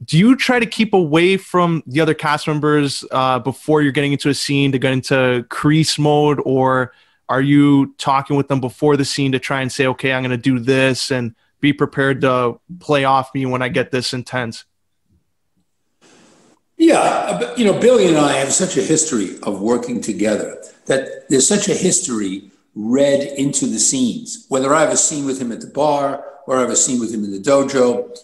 do you try to keep away from the other cast members before you're getting into a scene to get into Kreese mode, or are you talking with them before the scene to try and say, okay, I'm going to do this and be prepared to play off me when I get this intense? Yeah, you know, Billy and I have such a history of working together that there's such a history read into the scenes. Whether I have a scene with him at the bar or I have a scene with him in the dojo,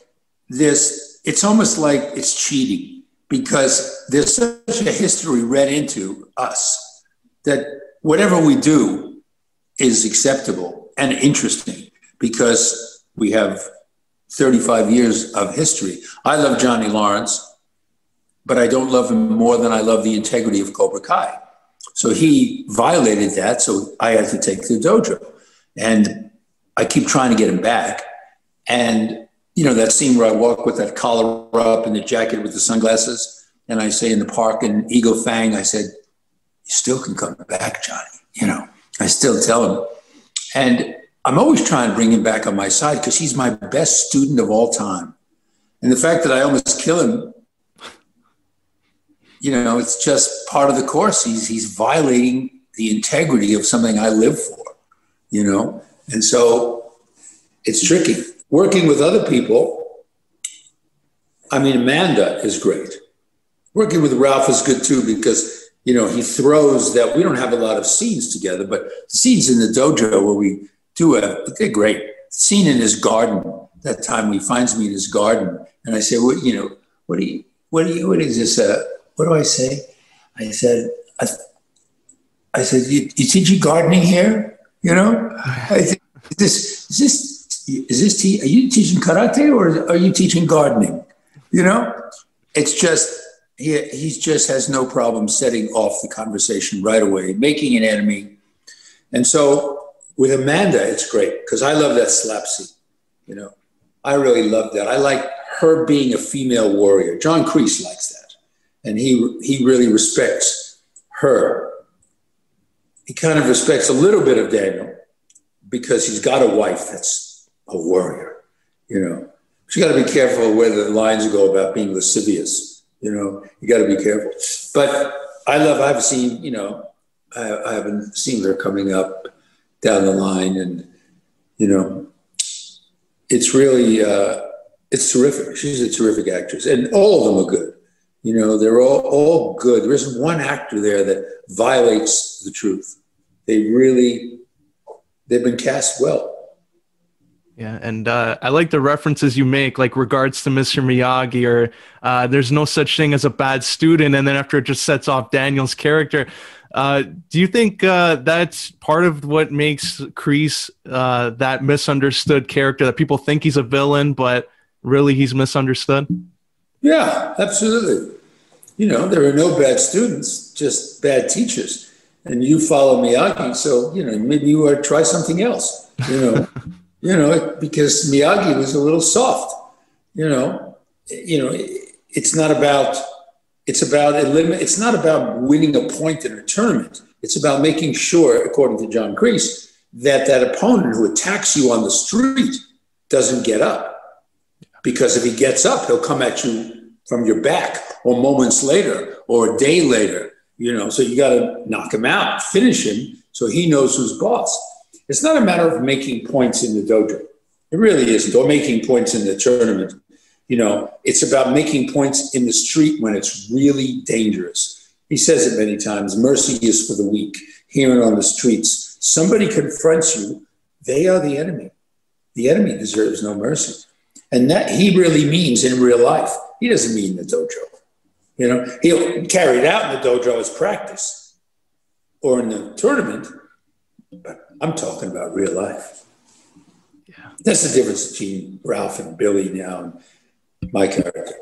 it's almost like it's cheating because there's such a history read into us that whatever we do is acceptable and interesting because we have 35 years of history. I love Johnny Lawrence, but I don't love him more than I love the integrity of Cobra Kai. So he violated that, so I had to take the dojo. And I keep trying to get him back. And, you know, that scene where I walk with that collar up and the jacket with the sunglasses, and I say in the park in Eagle Fang, I said, you still can come back, Johnny. You know, I still tell him. And I'm always trying to bring him back on my side because he's my best student of all time. And the fact that I almost kill him, you know, it's just part of the course. He's violating the integrity of something I live for, you know? And so it's tricky. Working with other people, I mean, Amanda is great. Working with Ralph is good too because, you know, he throws that. We don't have a lot of scenes together, but the scenes in the dojo where we do they're great. The scene in his garden, that time he finds me in his garden, and I say, what, you know, what is this, what do I say? I said, you teaching gardening here? You know, I think, are you teaching karate or are you teaching gardening? You know, it's just, he just has no problem setting off the conversation right away, making an enemy. And so with Amanda, it's great because I love that slap scene. You know, I really love that. I like her being a female warrior. John Kreese likes that. And he really respects her. He kind of respects a little bit of Daniel because he's got a wife that's a warrior, you know. But you got to be careful where the lines go about being lascivious, you know. You got to be careful. But I've seen, you know, I haven't seen her coming up down the line, and you know, it's really it's terrific. She's a terrific actress, and all of them are good. You know, they're all good. There isn't one actor there that violates the truth. They've been cast well. Yeah, and I like the references you make, like regards to Mr. Miyagi, or there's no such thing as a bad student, and then after it just sets off Daniel's character. Do you think that's part of what makes Kreese that misunderstood character, that people think he's a villain, but really he's misunderstood? Yeah, absolutely. You know, there are no bad students, just bad teachers. And you follow Miyagi, so, you know, maybe you ought to try something else, you know. Because Miyagi was a little soft, you know. It's not about winning a point in a tournament. It's about making sure, according to John Kreese, that opponent who attacks you on the street doesn't get up. Because if he gets up, he'll come at you from your back or moments later or a day later, you know, so you got to knock him out, finish him so he knows who's boss. It's not a matter of making points in the dojo. It really isn't, or making points in the tournament. You know, it's about making points in the street when it's really dangerous. He says it many times, mercy is for the weak. Here and on the streets, somebody confronts you, they are the enemy. The enemy deserves no mercy. And that he really means in real life. He doesn't mean the dojo. You know, he'll carry it out in the dojo as practice or in the tournament, but I'm talking about real life. Yeah. That's the difference between Ralph and Billy now and my character.